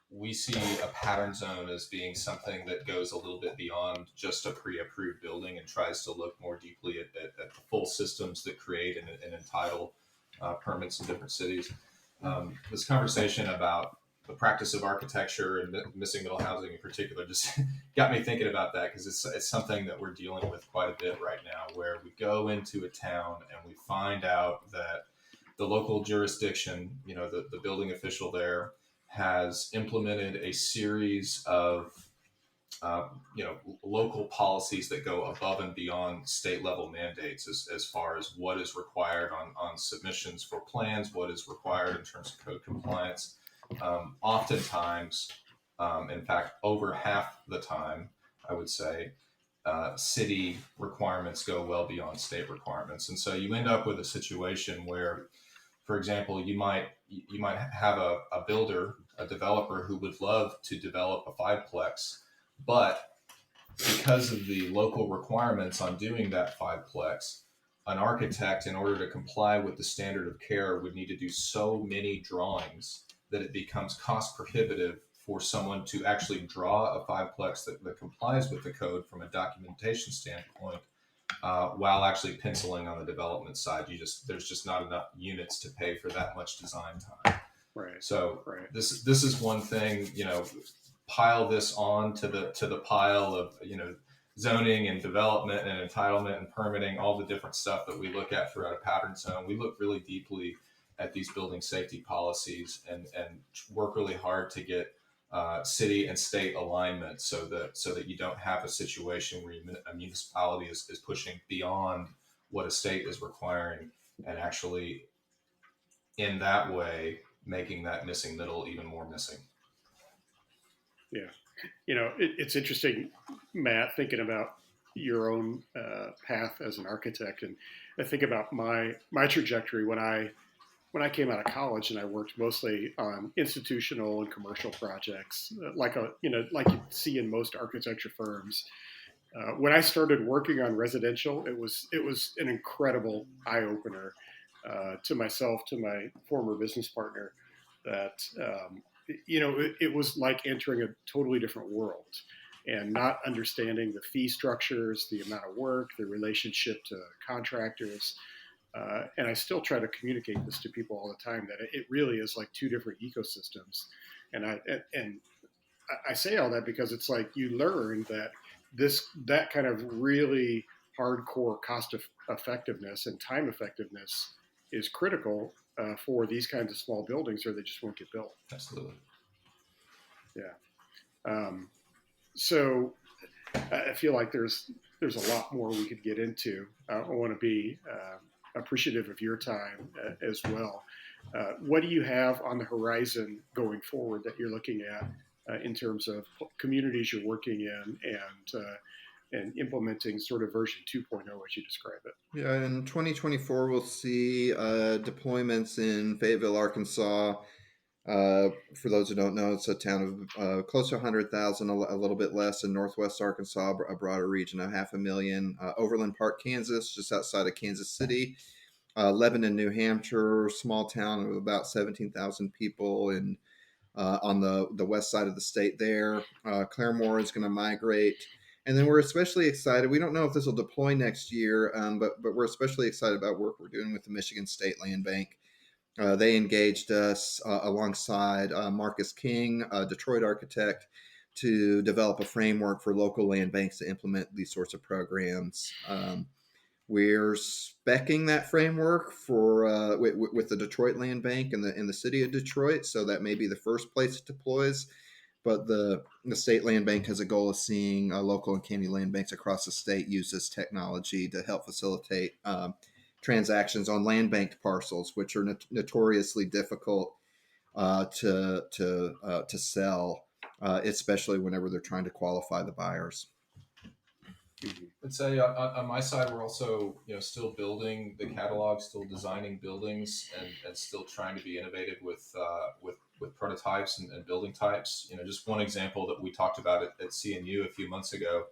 we see a pattern zone as being something that goes a little bit beyond just a pre-approved building and tries to look more deeply at the full systems that create and entitle permits in different cities. This conversation about the practice of architecture and missing middle housing in particular just got me thinking about that, because it's something that we're dealing with quite a bit right now, where we go into a town and we find out that the local jurisdiction, the building official there, has implemented a series of local policies that go above and beyond state level mandates as far as what is required on submissions for plans, what is required in terms of code compliance. Oftentimes, in fact, over half the time, I would say, city requirements go well beyond state requirements. And so you end up with a situation where, for example, you might have a builder, a developer who would love to develop a fiveplex, but because of the local requirements on doing that fiveplex, an architect, in order to comply with the standard of care, would need to do so many drawings that it becomes cost prohibitive for someone to actually draw a fiveplex that complies with the code from a documentation standpoint, while actually penciling on the development side. There's just not enough units to pay for that much design time. Right. So Right. this is one thing. Pile this on to the pile of zoning and development and entitlement and permitting, all the different stuff that we look at throughout a pattern zone. We look really deeply at these building safety policies and work really hard to get city and state alignment, so that you don't have a situation where a municipality is pushing beyond what a state is requiring, and actually in that way making that missing middle even more missing. Yeah. It's interesting, Matt, thinking about your own path as an architect. And I think about my trajectory when I came out of college, and I worked mostly on institutional and commercial projects, like you see in most architecture firms. When I started working on residential, it was an incredible eye opener to myself, to my former business partner, that it was like entering a totally different world, and not understanding the fee structures, the amount of work, the relationship to contractors. And I still try to communicate this to people all the time, that it really is like two different ecosystems. And I say all that because it's like you learn that that kind of really hardcore cost effectiveness and time effectiveness is critical for these kinds of small buildings, or they just won't get built. Absolutely. Yeah. So I feel like there's a lot more we could get into. I want to be appreciative of your time as well. What do you have on the horizon going forward that you're looking at in terms of communities you're working in, and implementing sort of version 2.0 as you describe it? Yeah, in 2024, we'll see deployments in Fayetteville, Arkansas. For those who don't know, it's a town of close to 100,000, a little bit less in Northwest Arkansas, a broader region of 500,000. Overland Park, Kansas, just outside of Kansas City. Lebanon, New Hampshire, small town of about 17,000 people, and on the west side of the state there. Claremore is going to migrate. And then we're especially excited. We don't know if this will deploy next year, but we're especially excited about work we're doing with the Michigan State Land Bank. They engaged us alongside Marcus King, a Detroit architect, to develop a framework for local land banks to implement these sorts of programs. We're speccing that framework for with the Detroit Land Bank in the city of Detroit, so that may be the first place it deploys. But the state land bank has a goal of seeing local and county land banks across the state use this technology to help facilitate transactions on land banked parcels, which are notoriously difficult to sell, especially whenever they're trying to qualify the buyers. I'd say on my side, we're also still building the catalog, still designing buildings, and still trying to be innovative with prototypes and building types. Just one example that we talked about at CNU a few months ago.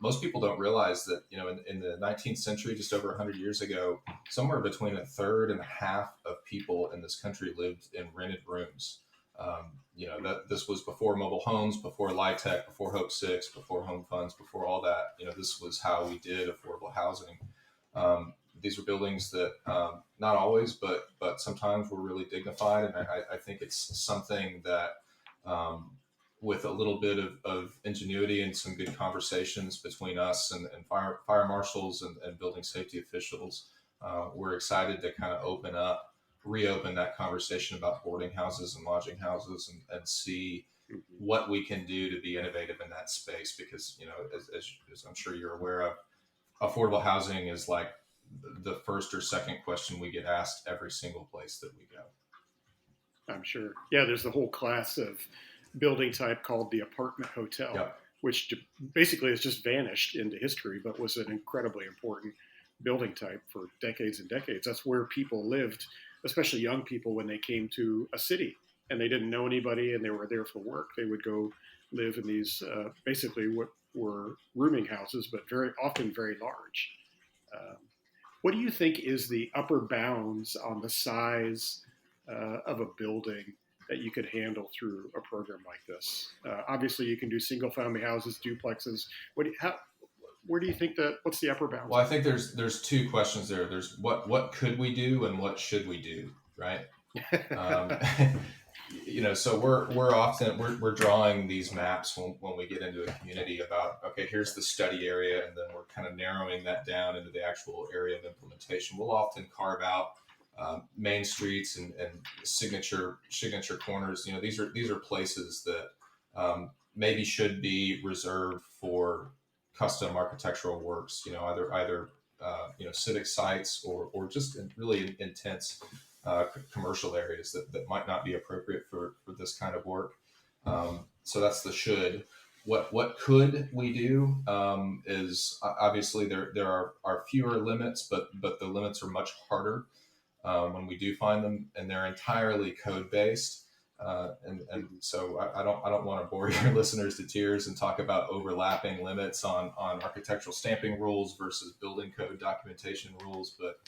Most people don't realize that in the 19th century, just over 100 years ago, somewhere between a third and a half of people in this country lived in rented rooms. That this was before mobile homes, before LIHTC, before Hope 6, before home funds, before all that. This was how we did affordable housing. These were buildings that not always, but sometimes were really dignified, and I think it's something that with a little bit of ingenuity and some good conversations between us and fire marshals and building safety officials, we're excited to kind of reopen that conversation about boarding houses and lodging houses and see what we can do to be innovative in that space. Because, as I'm sure you're aware of, affordable housing is like the first or second question we get asked every single place that we go. I'm sure. Yeah, there's the whole class of building type called the apartment hotel, Yep. which basically has just vanished into history, but was an incredibly important building type for decades and decades. That's where people lived, especially young people, when they came to a city and they didn't know anybody and they were there for work. They would go live in these basically what were rooming houses, but very often very large. What do you think is the upper bounds on the size of a building that you could handle through a program like this? Obviously, you can do single-family houses, duplexes. Where do you think what's the upper bound? Well, I think there's two questions there. There's what could we do and what should we do, right? So we're drawing these maps when we get into a community about, okay, here's the study area, and then we're kind of narrowing that down into the actual area of implementation. We'll often carve out main streets and signature corners. These are places that maybe should be reserved for custom architectural works. Either civic sites or just really intense commercial areas that might not be appropriate for this kind of work. So that's the should. What could we do is obviously there are fewer limits, but the limits are much harder when we do find them, and they're entirely code based. And so I don't want to bore your listeners to tears and talk about overlapping limits on architectural stamping rules versus building code documentation rules, but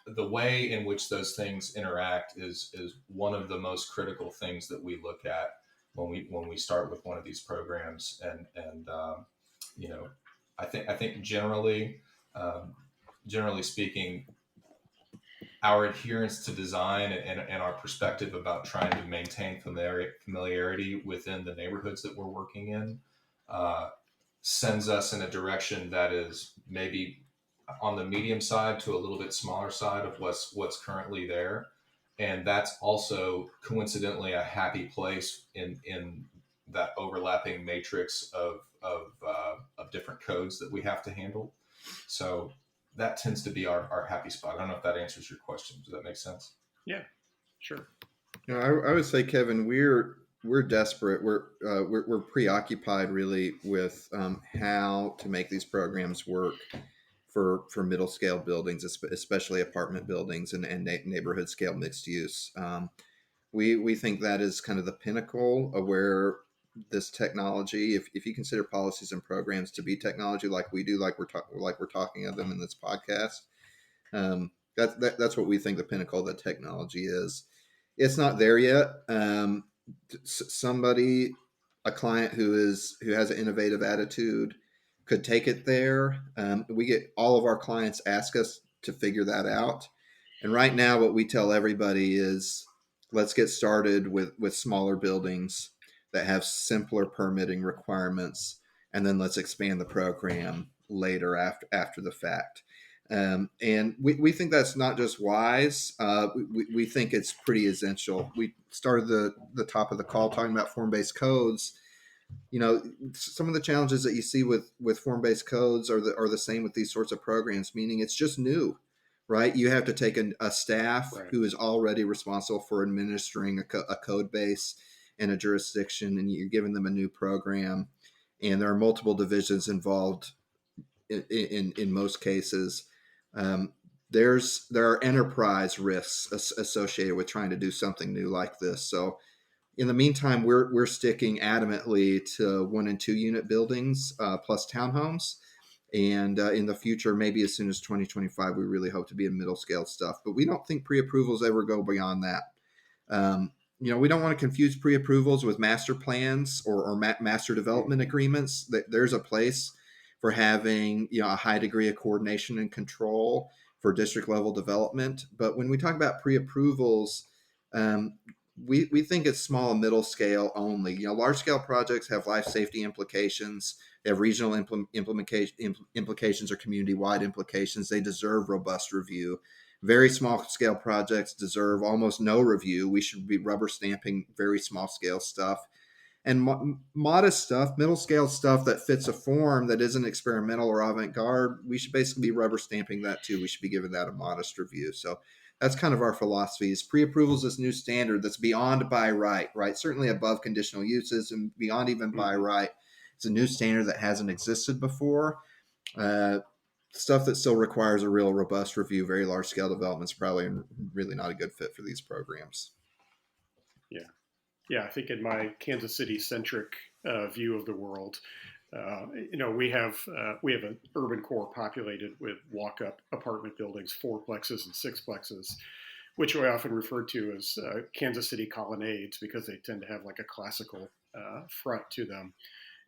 the way in which those things interact is one of the most critical things that we look at when we start with one of these programs. And I think generally speaking, our adherence to design and our perspective about trying to maintain familiarity within the neighborhoods that we're working in sends us in a direction that is maybe on the medium side to a little bit smaller side of what's currently there. And that's also coincidentally a happy place in that overlapping matrix of different codes that we have to handle. So that tends to be our happy spot. I don't know if that answers your question. Does that make sense? Yeah, sure. I would say, Kevin, we're desperate. We're preoccupied really with how to make these programs work for middle scale buildings, especially apartment buildings and neighborhood scale mixed use. We think that is kind of the pinnacle of where this technology, if you consider policies and programs to be technology like we do, like we're talking of them in this podcast, that's what we think the pinnacle of the technology is. It's not there yet. A client who has an innovative attitude could take it there. We get all of our clients ask us to figure that out. And right now, what we tell everybody is, let's get started with smaller buildings that have simpler permitting requirements, and then let's expand the program later after the fact. And we think that's not just wise. We think it's pretty essential. We started the top of the call talking about form-based codes. Some of the challenges that you see with form-based codes are the same with these sorts of programs, meaning it's just new, right? You have to take a staff who is already responsible for administering a code base in a jurisdiction, and you're giving them a new program, and there are multiple divisions involved in most cases. There are enterprise risks associated with trying to do something new like this. So in the meantime, we're sticking adamantly to 1 and 2 unit buildings plus townhomes. And in the future, maybe as soon as 2025, we really hope to be in middle scale stuff. But we don't think pre-approvals ever go beyond that. We don't want to confuse pre-approvals with master plans or master development agreements. There's a place for having a high degree of coordination and control for district level development. But when we talk about pre-approvals, we think it's small and middle scale only. Large scale projects have life safety implications. They have regional implications or community wide implications. They deserve robust review. Very small scale projects deserve almost no review. We should be rubber stamping very small scale stuff. And modest stuff, middle scale stuff that fits a form that isn't experimental or avant-garde, we should basically be rubber stamping that too. We should be giving that a modest review. So that's kind of our philosophy. Is pre-approval is this new standard that's beyond by right? Certainly above conditional uses and beyond even by right. It's a new standard that hasn't existed before. Stuff that still requires a real robust review, very large scale development is probably really not a good fit for these programs. Yeah, I think in my Kansas City centric view of the world, we have an urban core populated with walk up apartment buildings, fourplexes and sixplexes, which we often refer to as Kansas City colonnades because they tend to have like a classical front to them,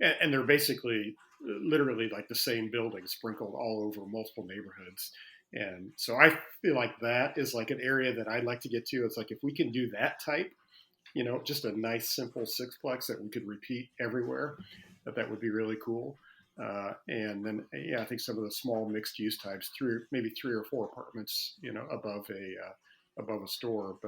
and they're basically literally like the same building sprinkled all over multiple neighborhoods. And so I feel like that is like an area that I'd like to get to. It's like if we can do that type, just a nice simple sixplex that we could repeat everywhere, that would be really cool. And then I think some of the small mixed use types, maybe 3 or 4 apartments, above a store.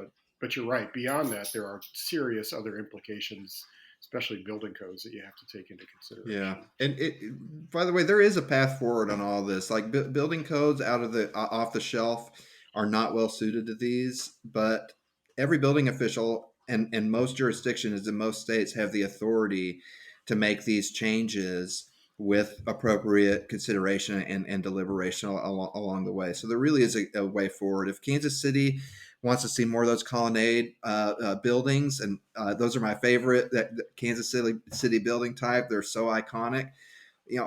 But you're right. Beyond that, there are serious other implications, especially building codes, that you have to take into consideration. Yeah, and by the way, there is a path forward on all this. Like building codes off the shelf are not well suited to these, but every building official and most jurisdictions in most states have the authority to make these changes with appropriate consideration and deliberation along the way. So there really is a way forward. If Kansas City wants to see more of those colonnade buildings, and those are my favorite, that Kansas City building type. They're so iconic.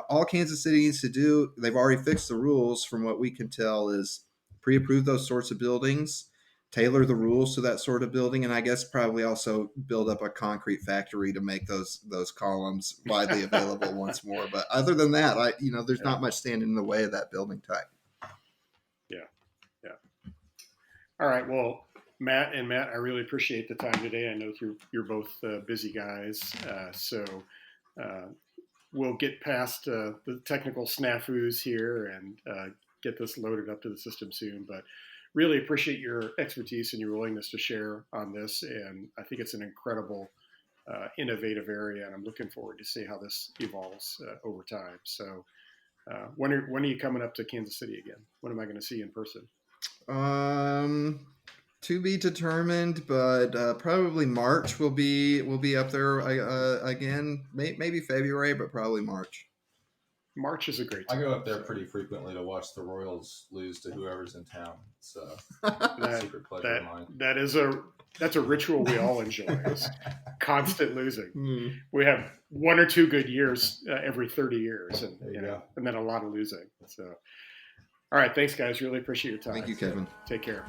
All Kansas City needs to do, they've already fixed the rules from what we can tell, is pre-approve those sorts of buildings, tailor the rules to that sort of building, and I guess probably also build up a concrete factory to make those columns widely available once more. But other than that, there's not much standing in the way of that building type. Yeah. All right. Well, Matt, I really appreciate the time today. I know you're both busy guys, so we'll get past the technical snafus here and get this loaded up to the system soon. But really appreciate your expertise and your willingness to share on this. And I think it's an incredible, innovative area, and I'm looking forward to see how this evolves over time. So when are you coming up to Kansas City again? When am I going to see you in person? To be determined, but probably March will be up there again. Maybe February, but probably March. March is a great time. I go up there pretty frequently to watch the Royals lose to whoever's in town. It's a secret pleasure of mine. That's a ritual we all enjoy. It's constant losing. We have 1 or 2 good years every 30 years, and then a lot of losing. So, all right, thanks guys. Really appreciate your time. Thank you, Kevin. Take care.